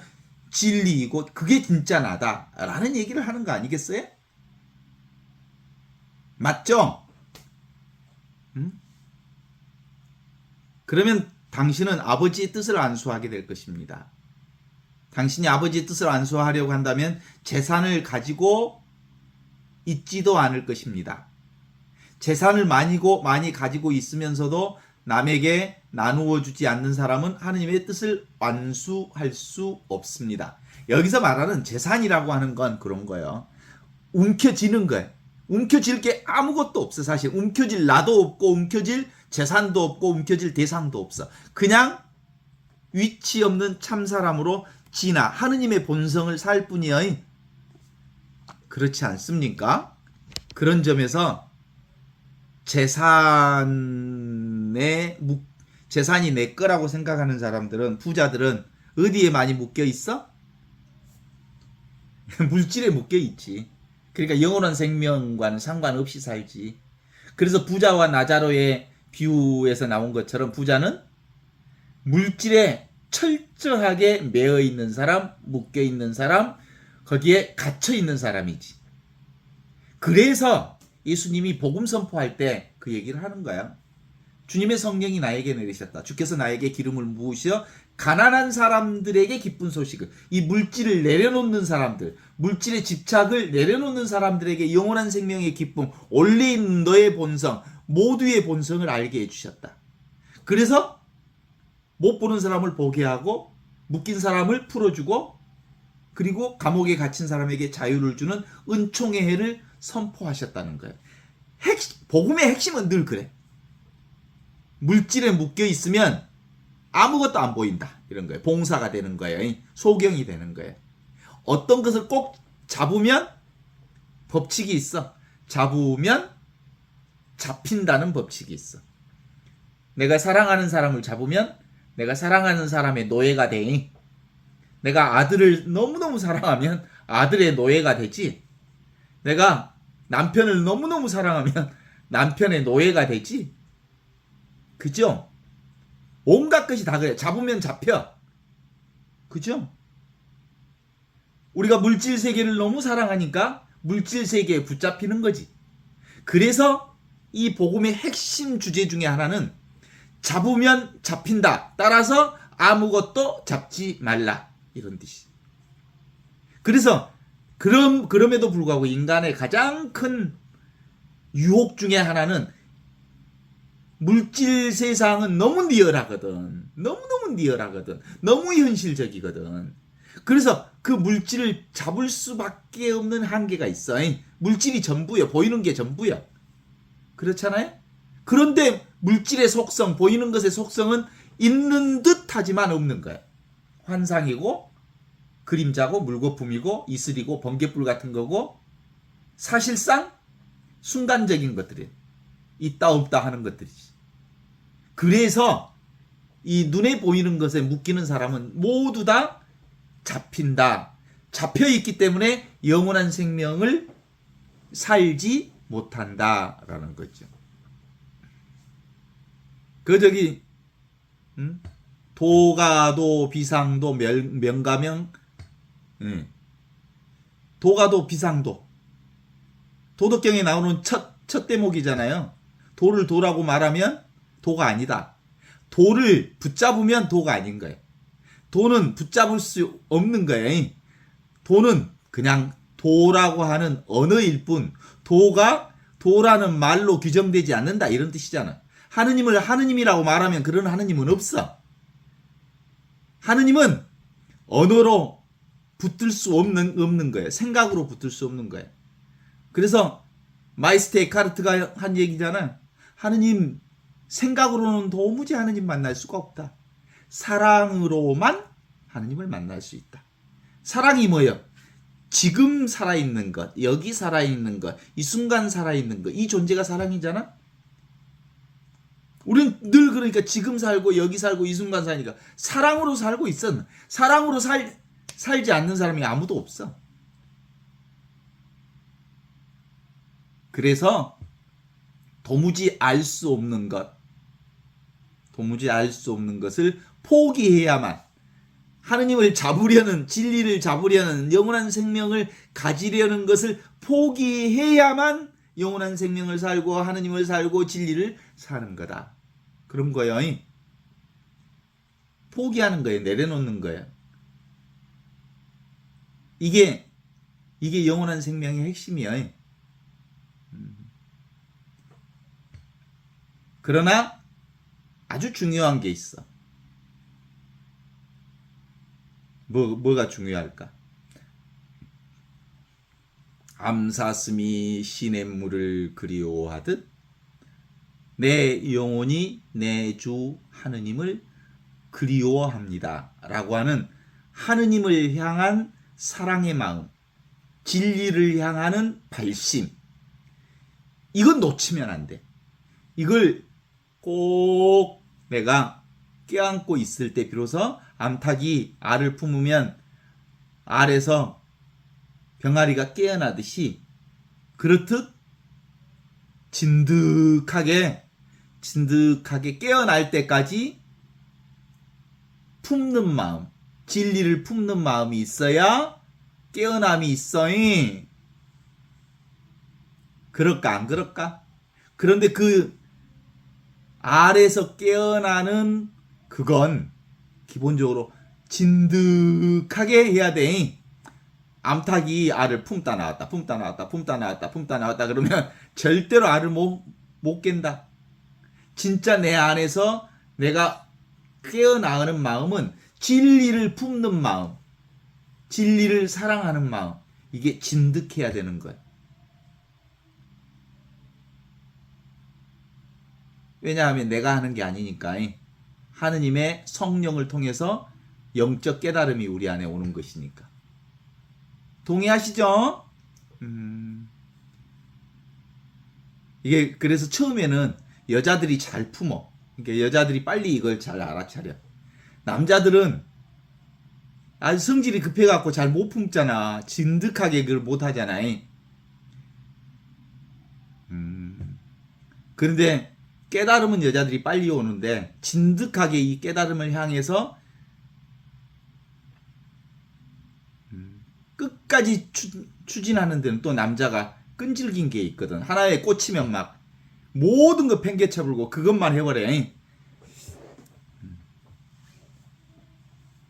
진리이고 그게 진짜 나다라는 얘기를 하는 거 아니겠어요? 맞죠? 그러면 당신은 아버지의 뜻을 안수하게 될 것입니다. 당신이 아버지의 뜻을 안수하려고 한다면 재산을 가지고 있지도 않을 것입니다. 재산을 많이 가지고 있으면서도 남에게 나누어 주지 않는 사람은 하느님의 뜻을 완수할 수 없습니다. 여기서 말하는 재산이라고 하는 건 그런 거예요. 움켜쥐는 거예요. 움켜쥘 게 아무것도 없어. 사실 움켜쥘 나도 없고 움켜쥘 재산도 없고 움켜쥘 대상도 없어. 그냥 위치 없는 참사람으로 지나 하느님의 본성을 살 뿐이에요. 그렇지 않습니까? 그런 점에서 재산이 내 거라고 생각하는 사람들은, 부자들은 어디에 많이 묶여 있어? 물질에 묶여 있지. 그러니까 영원한 생명과는 상관없이 살지. 그래서 부자와 나자로의 비유에서 나온 것처럼 부자는 물질에 철저하게 매여 있는 사람, 묶여 있는 사람, 거기에 갇혀 있는 사람이지. 그래서 예수님이 복음 선포할 때 그 얘기를 하는 거야. 주님의 성령이 나에게 내리셨다. 주께서 나에게 기름을 부으셔 가난한 사람들에게 기쁜 소식을, 이 물질을 내려놓는 사람들, 물질의 집착을 내려놓는 사람들에게 영원한 생명의 기쁨, 원래 있는 너의 본성, 모두의 본성을 알게 해주셨다. 그래서 못 보는 사람을 보게 하고 묶인 사람을 풀어주고 그리고 감옥에 갇힌 사람에게 자유를 주는 은총의 해를 선포하셨다는 거예요. 복음의 핵심은 늘 그래. 물질에 묶여 있으면 아무것도 안 보인다. 이런 거예요. 봉사가 되는 거예요. 소경이 되는 거예요. 어떤 것을 꼭 잡으면 법칙이 있어. 잡으면 잡힌다는 법칙이 있어. 내가 사랑하는 사람을 잡으면 내가 사랑하는 사람의 노예가 돼. 내가 아들을 너무너무 사랑하면 아들의 노예가 되지. 내가 남편을 너무너무 사랑하면 남편의 노예가 되지. 그죠? 온갖 것이 다 그래. 잡으면 잡혀. 그죠? 우리가 물질 세계를 너무 사랑하니까 물질 세계에 붙잡히는 거지. 그래서 이 복음의 핵심 주제 중에 하나는 잡으면 잡힌다. 따라서 아무것도 잡지 말라. 이런 뜻이. 그래서 그럼에도 불구하고 인간의 가장 큰 유혹 중에 하나는 물질 세상은 너무 리얼하거든. 너무너무 리얼하거든. 너무 현실적이거든. 그래서 그 물질을 잡을 수밖에 없는 한계가 있어. 물질이 전부야. 보이는 게 전부야. 그렇잖아요? 그런데 물질의 속성, 보이는 것의 속성은 있는 듯 하지만 없는 거야. 환상이고 그림자고 물거품이고 이슬이고 번개불 같은 거고 사실상 순간적인 것들이 있다 없다 하는 것들이지. 그래서 이 눈에 보이는 것에 묶이는 사람은 모두 다 잡힌다. 잡혀있기 때문에 영원한 생명을 살지 못한다라는 거죠. 도가도 비상도 명가명 도가도 비상도 도덕경에 나오는 첫 대목이잖아요. 도를 도라고 말하면 도가 아니다. 도를 붙잡으면 도가 아닌 거예요. 도는 붙잡을 수 없는 거예요. 도는 그냥 도라고 하는 언어일 뿐 도가 도라는 말로 규정되지 않는다 이런 뜻이잖아. 하느님을 하느님이라고 말하면 그런 하느님은 없어. 하느님은 언어로 붙들 수 없는 거예요. 생각으로 붙들 수 없는 거예요. 그래서 마이스트 에카르트가 한 얘기잖아. 하느님 생각으로는 도무지 하느님 만날 수가 없다. 사랑으로만 하느님을 만날 수 있다. 사랑이 뭐예요? 지금 살아있는 것, 여기 살아있는 것, 이 순간 살아있는 것, 이 존재가 사랑이잖아? 우린 늘 그러니까 지금 살고 여기 살고 이 순간 사니까 사랑으로 살고 있어. 사랑으로 살지 않는 사람이 아무도 없어. 그래서 도무지 알 수 없는 것, 도무지 알 수 없는 것을 포기해야만 하느님을 잡으려는 진리를 잡으려는 영원한 생명을 가지려는 것을 포기해야만 영원한 생명을 살고 하느님을 살고 진리를 사는 거다. 그런 거예요. 포기하는 거예요. 내려놓는 거예요. 이게 영원한 생명의 핵심이에요. 그러나 아주 중요한 게 있어. 뭐가 중요할까? 암사슴이 시냇물을 그리워하듯 내 영혼이 내 주 하느님을 그리워합니다. 라고 하는 하느님을 향한 사랑의 마음, 진리를 향하는 발심. 이건 놓치면 안 돼. 이걸 꼭 내가 껴안고 있을 때 비로소 암탉이 알을 품으면 알에서 병아리가 깨어나듯이 그렇듯 진득하게 깨어날 때까지 품는 마음, 진리를 품는 마음이 있어야 깨어남이 있어요. 그럴까 안 그럴까? 그런데 그 알에서 깨어나는 그건 기본적으로 진득하게 해야 돼. 암탉이 알을 품다 나왔다 그러면 절대로 알을 못 깬다. 진짜 내 안에서 내가 깨어나는 마음은 진리를 품는 마음, 진리를 사랑하는 마음, 이게 진득해야 되는 거야. 왜냐하면 내가 하는 게 아니니까 하느님의 성령을 통해서 영적 깨달음이 우리 안에 오는 것이니까. 동의하시죠? 이게 그래서 처음에는 여자들이 잘 품어. 그러니까 여자들이 빨리 이걸 잘 알아차려. 남자들은 아주 성질이 급해갖고 잘 못 품잖아. 진득하게 그걸 못 하잖아. 그런데 깨달음은 여자들이 빨리 오는데 진득하게 이 깨달음을 향해서 끝까지 추진하는 데는 또 남자가 끈질긴 게 있거든. 하나에 꽂히면 막 모든 거 팽개쳐불고 그것만 해버려.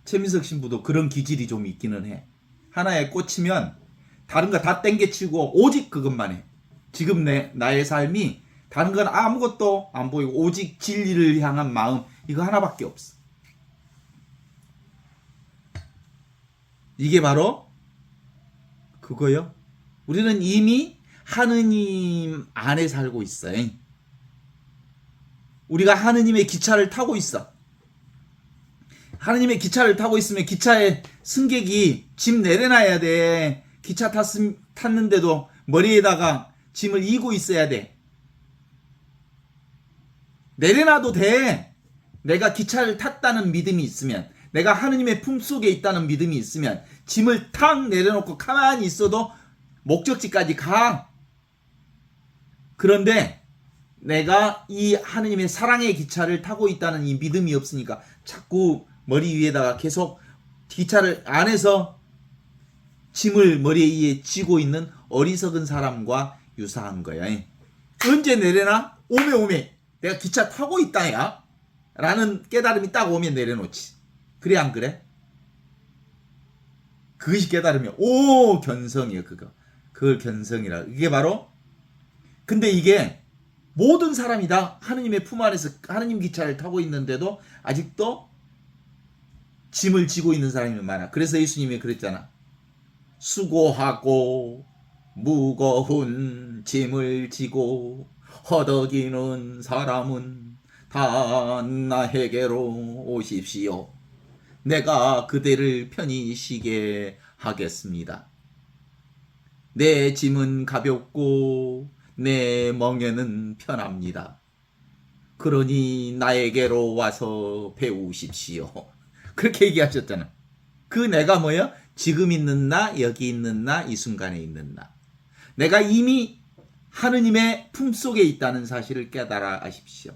최민석 신부도 그런 기질이 좀 있기는 해. 하나에 꽂히면 다른 거 다 땡겨치고 오직 그것만 해. 지금 나의 삶이 다른 건 아무것도 안 보이고 오직 진리를 향한 마음, 이거 하나밖에 없어. 이게 바로 그거요. 우리는 이미 하느님 안에 살고 있어요. 우리가 하느님의 기차를 타고 있어. 하느님의 기차를 타고 있으면 기차의 승객이 짐 내려놔야 돼. 기차 탔는데도 머리에다가 짐을 이고 있어야 돼. 내려놔도 돼. 내가 기차를 탔다는 믿음이 있으면, 내가 하느님의 품속에 있다는 믿음이 있으면 짐을 탁 내려놓고 가만히 있어도 목적지까지 가. 그런데 내가 이 하느님의 사랑의 기차를 타고 있다는 이 믿음이 없으니까 자꾸 머리 위에다가 계속 기차를 안에서 짐을 머리 위에 쥐고 있는 어리석은 사람과 유사한 거야. 언제 내려놔? 오메 내가 기차 타고 있다 야 라는 깨달음이 딱 오면 내려놓지. 그래 안 그래? 그것이 깨달음이야. 오, 견성이야 그거. 그걸 견성이라. 이게 바로, 근데 이게 모든 사람이 다 하느님의 품 안에서 하느님 기차를 타고 있는데도 아직도 짐을 지고 있는 사람이 많아. 그래서 예수님이 그랬잖아. 수고하고 무거운 짐을 지고 허덕이는 사람은 다 나에게로 오십시오. 내가 그대를 편히 쉬게 하겠습니다. 내 짐은 가볍고 내 멍에는 편합니다. 그러니 나에게로 와서 배우십시오. 그렇게 얘기하셨잖아. 그 내가 뭐야? 지금 있는 나, 여기 있는 나, 이 순간에 있는 나. 내가 이미 하느님의 품속에 있다는 사실을 깨달아 아십시오.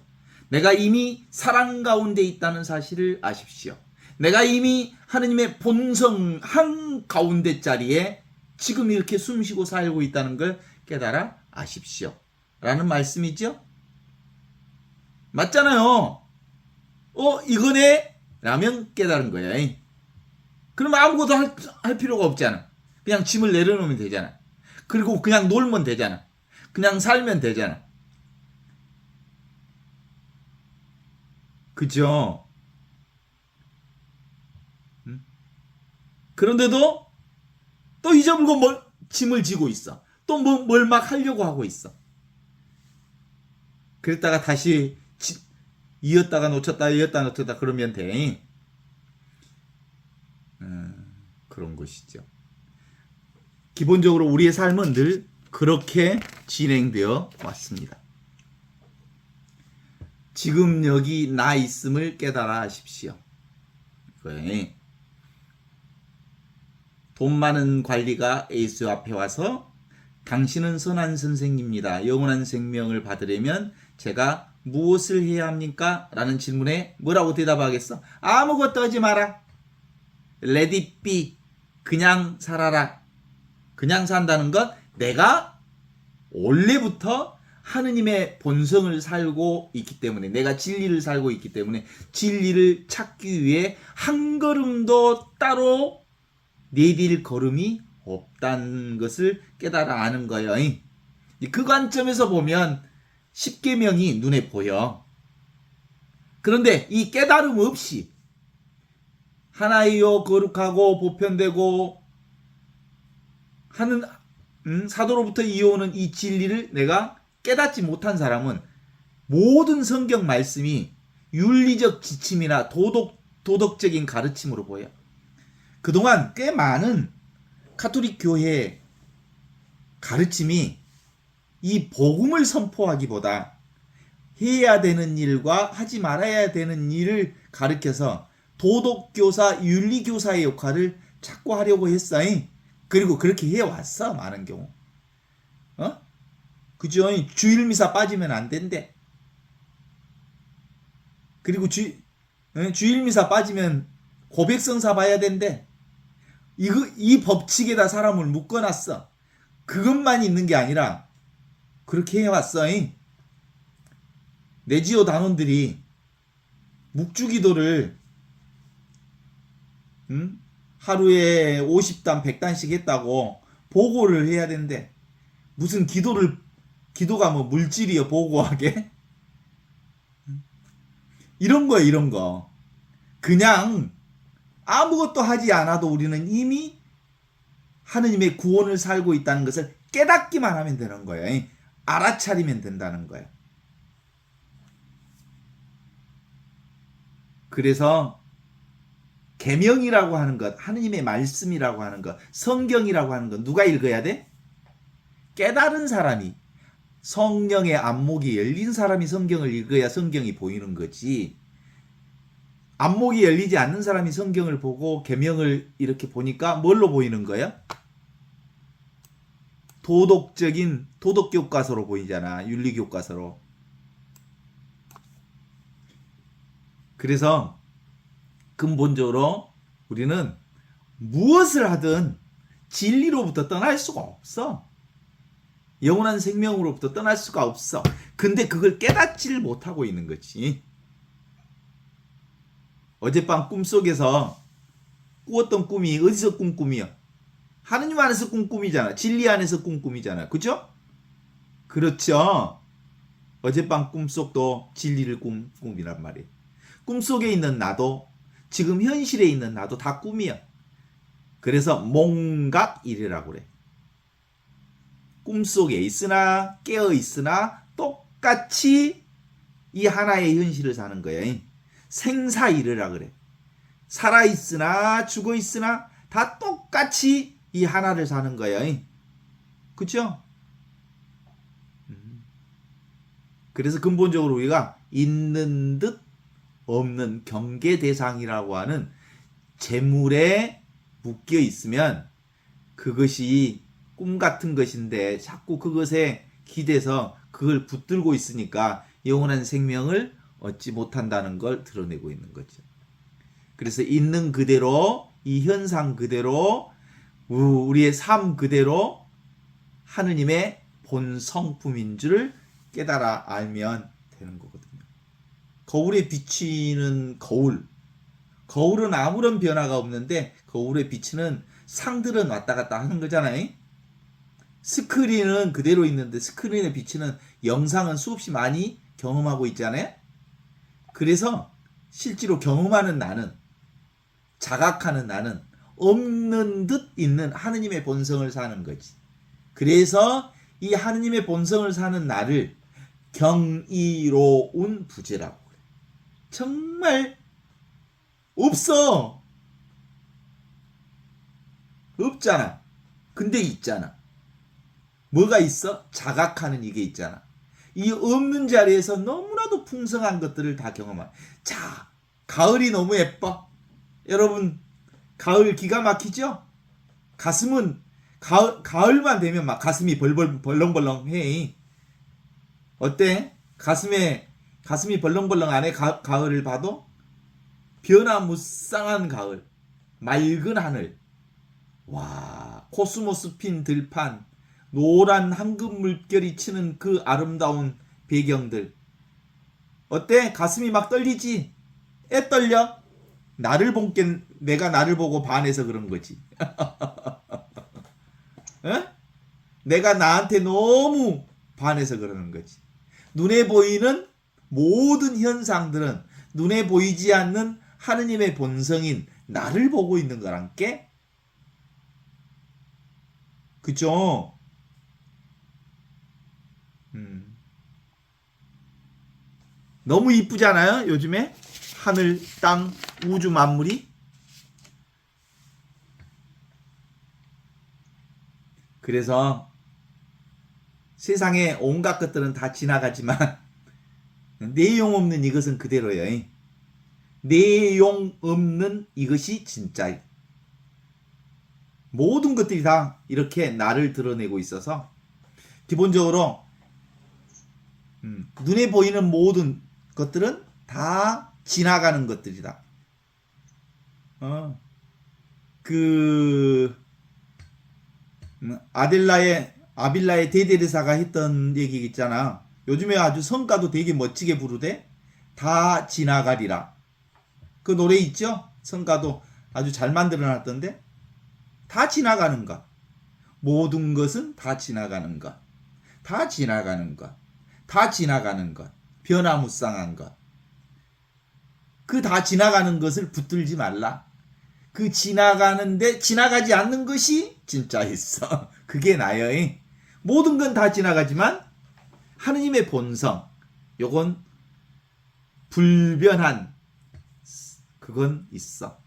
내가 이미 사랑 가운데 있다는 사실을 아십시오. 내가 이미 하느님의 본성 한가운데 자리에 지금 이렇게 숨쉬고 살고 있다는 걸 깨달아 아십시오. 라는 말씀이죠. 맞잖아요. 이거네? 라면 깨달은 거야. 그럼 아무것도 할 필요가 없잖아. 그냥 짐을 내려놓으면 되잖아. 그리고 그냥 놀면 되잖아. 그냥 살면 되잖아. 그죠? 그런데도 또 잊어버리고 짐을 지고 있어. 또 뭘 막 하려고 하고 있어. 그랬다가 다시 이었다가 놓쳤다 이었다가 놓쳤다 그러면 돼. 그런 것이죠. 기본적으로 우리의 삶은 늘 그렇게 진행되어 왔습니다. 지금 여기 나 있음을 깨달아 하십시오. 네. 돈 많은 관리가 예수 앞에 와서 당신은 선한 선생입니다. 영원한 생명을 받으려면 제가 무엇을 해야 합니까? 라는 질문에 뭐라고 대답하겠어? 아무것도 하지 마라. Let it be. 그냥 살아라. 그냥 산다는 건 내가 원래부터 하느님의 본성을 살고 있기 때문에, 내가 진리를 살고 있기 때문에 진리를 찾기 위해 한 걸음도 따로 내딜 걸음이 없다는 것을 깨달아 아는 거예요. 그 관점에서 보면 십계명이 눈에 보여. 그런데 이 깨달음 없이 하나이요 거룩하고 보편되고 하는 사도로부터 이어오는 이 진리를 내가 깨닫지 못한 사람은 모든 성경 말씀이 윤리적 지침이나 도덕적인 가르침으로 보여. 그동안 꽤 많은 가톨릭 교회의 가르침이 이 복음을 선포하기보다 해야 되는 일과 하지 말아야 되는 일을 가르쳐서 도덕교사, 윤리교사의 역할을 자꾸 하려고 했어. 그리고 그렇게 해왔어, 많은 경우. 그죠? 주일미사 빠지면 안 된대. 그리고 주일미사 빠지면 고백성사 봐야 된대. 이 법칙에다 사람을 묶어놨어. 그것만 있는 게 아니라 그렇게 해왔어. 내지오 단원들이 묵주기도를 하루에 50단 100단씩 했다고 보고를 해야 된대. 무슨 기도가 뭐 물질이여 보고하게? 이런 거야, 이런 거. 그냥 아무것도 하지 않아도 우리는 이미 하느님의 구원을 살고 있다는 것을 깨닫기만 하면 되는 거예요. 알아차리면 된다는 거예요. 그래서 계명이라고 하는 것, 하느님의 말씀이라고 하는 것, 성경이라고 하는 것 누가 읽어야 돼? 깨달은 사람이, 성령의 안목이 열린 사람이 성경을 읽어야 성경이 보이는 거지. 안목이 열리지 않는 사람이 성경을 보고 계명을 이렇게 보니까 뭘로 보이는 거야? 도덕적인 도덕교과서로 보이잖아. 윤리교과서로. 그래서 근본적으로 우리는 무엇을 하든 진리로부터 떠날 수가 없어. 영원한 생명으로부터 떠날 수가 없어. 근데 그걸 깨닫지를 못하고 있는 거지. 어젯밤 꿈속에서 꾸었던 꿈이 어디서 꾼 꿈이야? 하느님 안에서 꾼 꿈이잖아. 진리 안에서 꾼 꿈이잖아. 그죠? 그렇죠. 어젯밤 꿈속도 진리를 꾼 꿈이란 말이에요. 꿈속에 있는 나도 지금 현실에 있는 나도 다 꿈이야. 그래서 몽각일이라고 그래. 꿈속에 있으나 깨어 있으나 똑같이 이 하나의 현실을 사는 거야. 생사일이라 그래. 살아 있으나 죽어 있으나 다 똑같이 이 하나를 사는 거야. 그렇죠? 그래서 근본적으로 우리가 있는 듯 없는 경계 대상이라고 하는 재물에 묶여 있으면 그것이 꿈 같은 것인데 자꾸 그것에 기대서 그걸 붙들고 있으니까 영원한 생명을 얻지 못한다는 걸 드러내고 있는 거죠. 그래서 있는 그대로 이 현상 그대로 우리의 삶 그대로 하느님의 본 성품인 줄을 깨달아 알면 되는 거거든요. 거울에 비치는 거울은 아무런 변화가 없는데 거울에 비치는 상들은 왔다 갔다 하는 거잖아요. 스크린은 그대로 있는데 스크린에 비치는 영상은 수없이 많이 경험하고 있잖아요. 그래서 실제로 경험하는 나는, 자각하는 나는 없는 듯 있는 하느님의 본성을 사는 거지. 그래서 이 하느님의 본성을 사는 나를 경이로운 부재라고 그래. 정말 없어. 없잖아. 근데 있잖아. 뭐가 있어? 자각하는 이게 있잖아. 이 없는 자리에서 너무나도 풍성한 것들을 다 경험한. 자, 가을이 너무 예뻐. 여러분, 가을 기가 막히죠? 가슴은 가을만 되면 막 가슴이 벌렁벌렁해. 어때? 가슴이 벌렁벌렁 안 해? 가을을 봐도? 변화무쌍한 가을, 맑은 하늘, 와, 코스모스 핀 들판, 노란 황금 물결이 치는 그 아름다운 배경들. 어때? 가슴이 막 떨리지? 애 떨려? 내가 나를 보고 반해서 그런 거지. 어? 내가 나한테 너무 반해서 그러는 거지. 눈에 보이는 모든 현상들은 눈에 보이지 않는 하느님의 본성인 나를 보고 있는 거란께. 그죠? 너무 이쁘잖아요, 요즘에? 하늘, 땅, 우주 만물이? 그래서 세상에 온갖 것들은 다 지나가지만 내용 없는 이것은 그대로예요. 내용 없는 이것이 진짜예요. 모든 것들이 다 이렇게 나를 드러내고 있어서 기본적으로 눈에 보이는 모든 것들은 다 지나가는 것들이다. 아빌라의 대대리사가 했던 얘기 있잖아. 요즘에 아주 성가도 되게 멋지게 부르대. 다 지나가리라. 그 노래 있죠? 성가도 아주 잘 만들어 놨던데. 다 지나가는 것. 모든 것은 다 지나가는 것. 다 지나가는 것. 다 지나가는 것. 변화무쌍한 것. 그 다 지나가는 것을 붙들지 말라. 그 지나가는데 지나가지 않는 것이 진짜 있어. 그게 나요. 모든 건 다 지나가지만 하느님의 본성, 요건 불변한 그건 있어.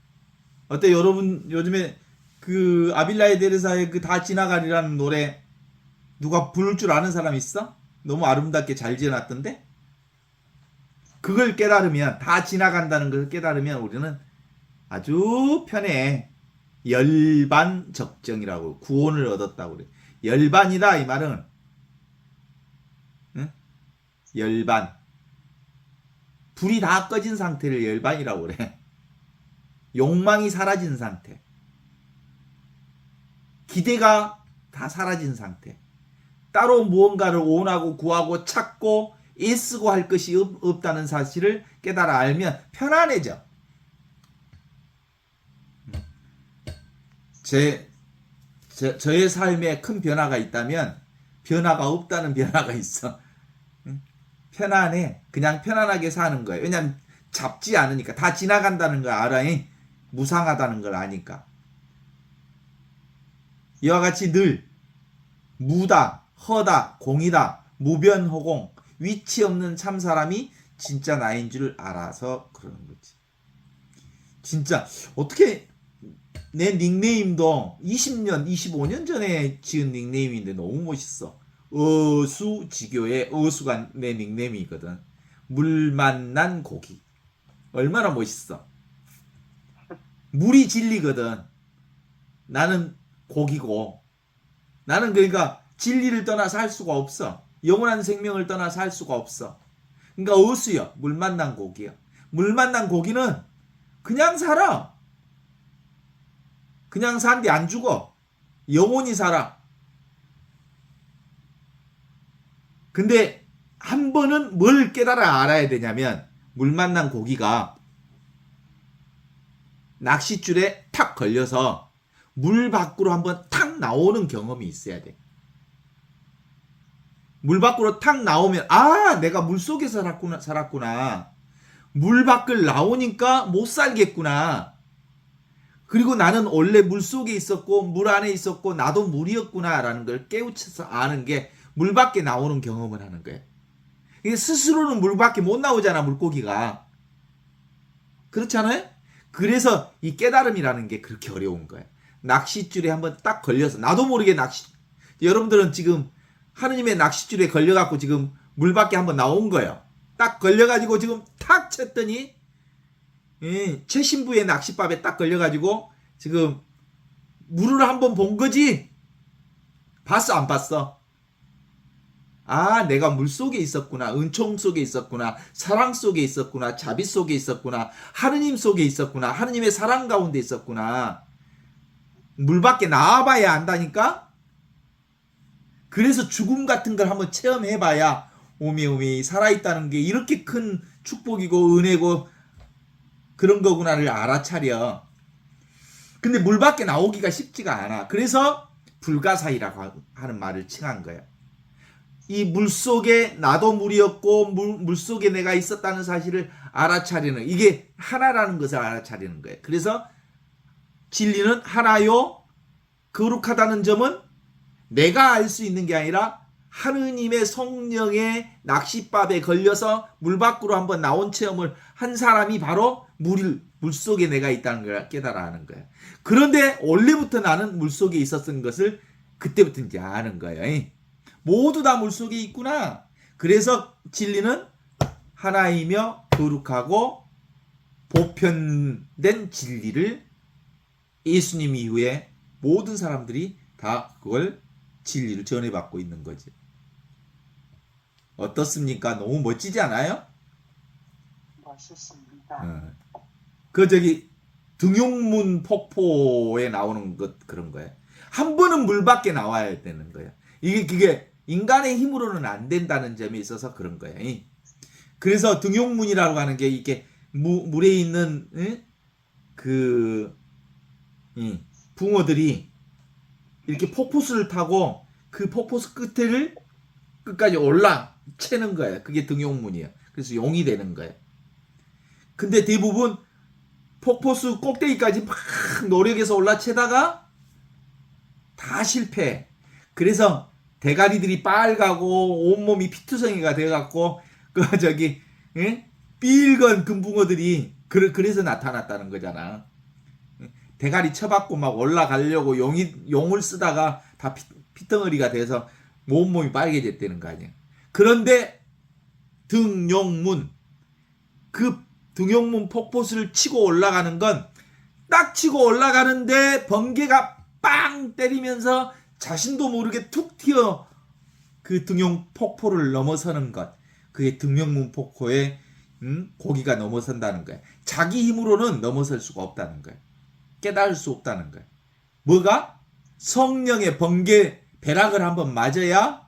어때 여러분 요즘에 그 아빌라에 데레사의 그 다 지나가리라는 노래 누가 부를 줄 아는 사람 있어? 너무 아름답게 잘 지어놨던데? 그걸 깨달으면 다 지나간다는 걸 깨달으면 우리는 아주 편해. 열반적정이라고 구원을 얻었다고 그래. 열반이다 이 말은 응? 열반 불이 다 꺼진 상태를 열반이라고 그래. 욕망이 사라진 상태, 기대가 다 사라진 상태, 따로 무언가를 원하고 구하고 찾고 애쓰고 할 것이 없다는 사실을 깨달아 알면 편안해져. 저의 삶에 큰 변화가 있다면 변화가 없다는 변화가 있어. 편안해. 그냥 편안하게 사는 거예요. 왜냐면 잡지 않으니까. 다 지나간다는 걸 알아. 무상하다는 걸 아니까. 이와 같이 늘 무다, 허다, 공이다, 무변허공, 위치 없는 참 사람이 진짜 나인 줄 알아서 그러는 거지. 진짜 어떻게 내 닉네임도 20년, 25년 전에 지은 닉네임인데 너무 멋있어. 어수지교의 어수가 내 닉네임이거든. 물 만난 고기. 얼마나 멋있어. 물이 진리거든. 나는 고기고. 나는 그러니까 진리를 떠나 살 수가 없어. 영원한 생명을 떠나 살 수가 없어. 그러니까 어수야. 물 만난 고기야. 물 만난 고기는 그냥 살아. 그냥 산데 안 죽어. 영원히 살아. 근데 한 번은 뭘 깨달아 알아야 되냐면 물 만난 고기가 낚싯줄에 탁 걸려서 물 밖으로 한번 탁 나오는 경험이 있어야 돼. 물 밖으로 탁 나오면 아 내가 물속에 살았구나. 물 밖을 나오니까 못 살겠구나. 그리고 나는 원래 물속에 있었고 물 안에 있었고 나도 물이었구나라는 걸 깨우쳐서 아는 게 물 밖에 나오는 경험을 하는 거예요. 이게 스스로는 물 밖에 못 나오잖아 물고기가. 그렇잖아요? 그래서 이 깨달음이라는 게 그렇게 어려운 거예요. 낚싯줄에 한번 딱 걸려서 나도 모르게 여러분들은 지금 하느님의 낚싯줄에 걸려갖고 지금 물 밖에 한번 나온 거예요. 딱 걸려가지고 지금 탁 쳤더니 최신부의 낚싯밥에 딱 걸려가지고 지금 물을 한번 본 거지? 봤어 안 봤어? 아 내가 물 속에 있었구나. 은총 속에 있었구나. 사랑 속에 있었구나. 자비 속에 있었구나. 하느님 속에 있었구나. 하느님의 사랑 가운데 있었구나. 물 밖에 나와봐야 안다니까? 그래서 죽음 같은 걸 한번 체험해봐야 오메오메 살아있다는 게 이렇게 큰 축복이고 은혜고 그런 거구나를 알아차려. 근데 물 밖에 나오기가 쉽지가 않아. 그래서 불가사의라고 하는 말을 칭한 거야. 이 물속에 나도 물이었고 물속에 내가 있었다는 사실을 알아차리는 이게 하나라는 것을 알아차리는 거예요. 그래서 진리는 하나요. 거룩하다는 점은 내가 알 수 있는 게 아니라 하느님의 성령의 낚싯밥에 걸려서 물 밖으로 한번 나온 체험을 한 사람이 바로 물속에 내가 있다는 걸 깨달아 하는 거예요. 그런데 원래부터 나는 물속에 있었던 것을 그때부터 이제 아는 거예요. 모두 다 물속에 있구나. 그래서 진리는 하나이며 거룩하고 보편된 진리를 예수님 이후에 모든 사람들이 다 그걸 진리를 전해받고 있는 거지. 어떻습니까? 너무 멋지지 않아요? 멋있습니다. 그 저기 등용문 폭포에 나오는 것 그런 거예요. 한 번은 물 밖에 나와야 되는 거예요. 그게 인간의 힘으로는 안 된다는 점에 있어서 그런 거예요. 그래서 등용문이라고 하는 게 이게 물에 있는 붕어들이 이렇게 폭포수를 타고 그 폭포수 끝까지 채는 거예요. 그게 등용문이에요. 그래서 용이 되는 거예요. 근데 대부분 폭포수 꼭대기까지 막 노력해서 올라채다가 다 실패. 그래서 대가리들이 빨가고 온몸이 피투성이가 돼갖고 그 저기 삘건 금붕어들이 그래서 나타났다는 거잖아. 대가리 쳐박고 막 올라가려고 용을 쓰다가 다 피덩어리가 돼서 온몸이 빨개졌다는 거 아니야. 그런데 등용문, 그 등용문 폭포수를 치고 올라가는 건 딱 치고 올라가는데 번개가 빵 때리면서 자신도 모르게 툭 튀어 그 등용 폭포를 넘어서는 것. 그게 등용문 폭포의 고기가 넘어선다는 거야. 자기 힘으로는 넘어설 수가 없다는 거야. 깨달을 수 없다는 거야. 뭐가? 성령의 번개 벼락을 한번 맞아야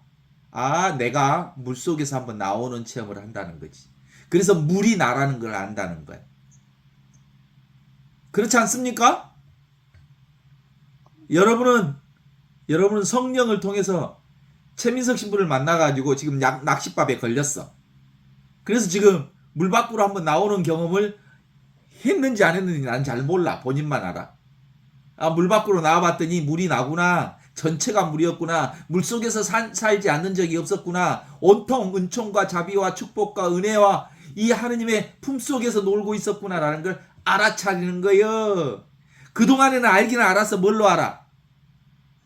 내가 물속에서 한번 나오는 체험을 한다는 거지. 그래서 물이 나라는 걸 안다는 거야. 그렇지 않습니까? 여러분은 성령을 통해서 최민석 신부를 만나가지고 지금 낚싯밥에 걸렸어. 그래서 지금 물 밖으로 한번 나오는 경험을 했는지 안 했는지 난 잘 몰라. 본인만 알아. 물 밖으로 나와봤더니 물이 나구나. 전체가 물이었구나. 물속에서 살지 않는 적이 없었구나. 온통 은총과 자비와 축복과 은혜와 이 하느님의 품속에서 놀고 있었구나라는 걸 알아차리는 거예요. 그동안에는 알기는 알았어. 뭘로 알아?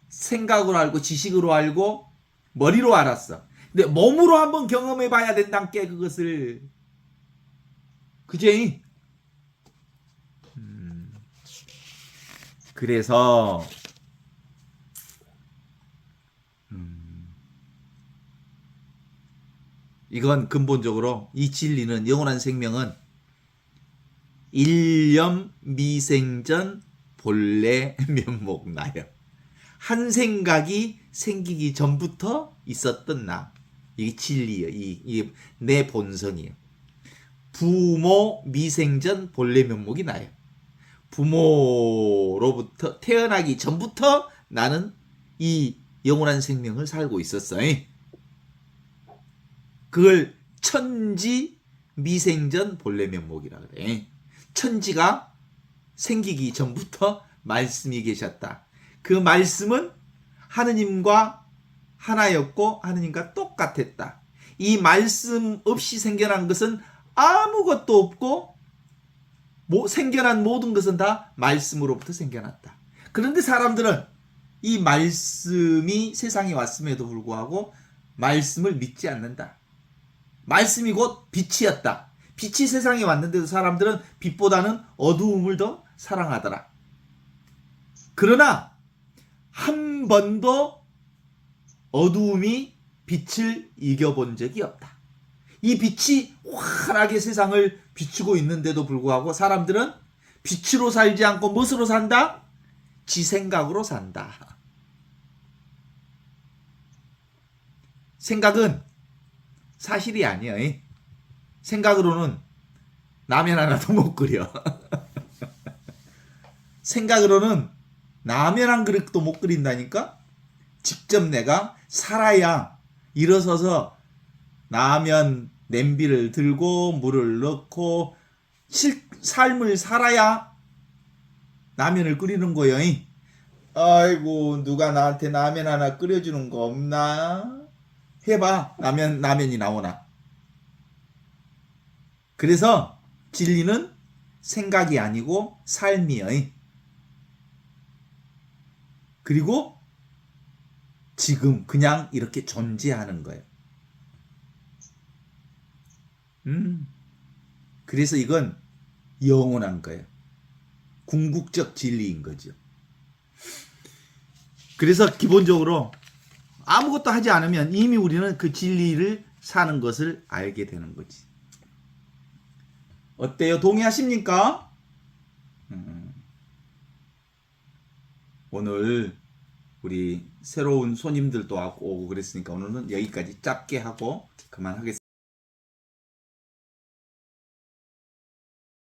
생각으로 알고 지식으로 알고 머리로 알았어. 근데 몸으로 한번 경험해 봐야 된단께 그것을. 그제? 그래서 이건 근본적으로 이 진리는 영원한 생명은 일념 미생전 본래 면목 나요. 한 생각이 생기기 전부터 있었던 나. 이게 진리예요. 이게 내 본성이에요. 부모 미생전 본래 면목이 나요. 부모로부터 태어나기 전부터 나는 이 영원한 생명을 살고 있었어요. 그걸 천지 미생전 본래 면목이라 그래. 천지가 생기기 전부터 말씀이 계셨다. 그 말씀은 하느님과 하나였고 하느님과 똑같았다. 이 말씀 없이 생겨난 것은 아무것도 없고 생겨난 모든 것은 다 말씀으로부터 생겨났다. 그런데 사람들은 이 말씀이 세상에 왔음에도 불구하고 말씀을 믿지 않는다. 말씀이 곧 빛이었다. 빛이 세상에 왔는데도 사람들은 빛보다는 어두움을 더 사랑하더라. 그러나 한 번도 어두움이 빛을 이겨본 적이 없다. 이 빛이 환하게 세상을 비추고 있는데도 불구하고 사람들은 빛으로 살지 않고 무엇으로 산다? 지 생각으로 산다. 생각은 사실이 아니야. 생각으로는 라면 하나도 못 끓여. 생각으로는 라면 한 그릇도 못 끓인다니까? 직접 내가 살아야 일어서서 라면 냄비를 들고 물을 넣고 삶을 살아야 라면을 끓이는 거예요. 아이고 누가 나한테 라면 하나 끓여주는 거 없나? 해봐. 라면이 나오나. 그래서 진리는 생각이 아니고 삶이에요. 그리고 지금 그냥 이렇게 존재하는 거예요. 그래서 이건 영원한 거예요. 궁극적 진리인 거죠. 그래서 기본적으로 아무것도 하지 않으면 이미 우리는 그 진리를 사는 것을 알게 되는 거지. 어때요? 동의하십니까? 오늘 우리 새로운 손님들도 오고 그랬으니까 오늘은 여기까지 짧게 하고 그만하겠습니다.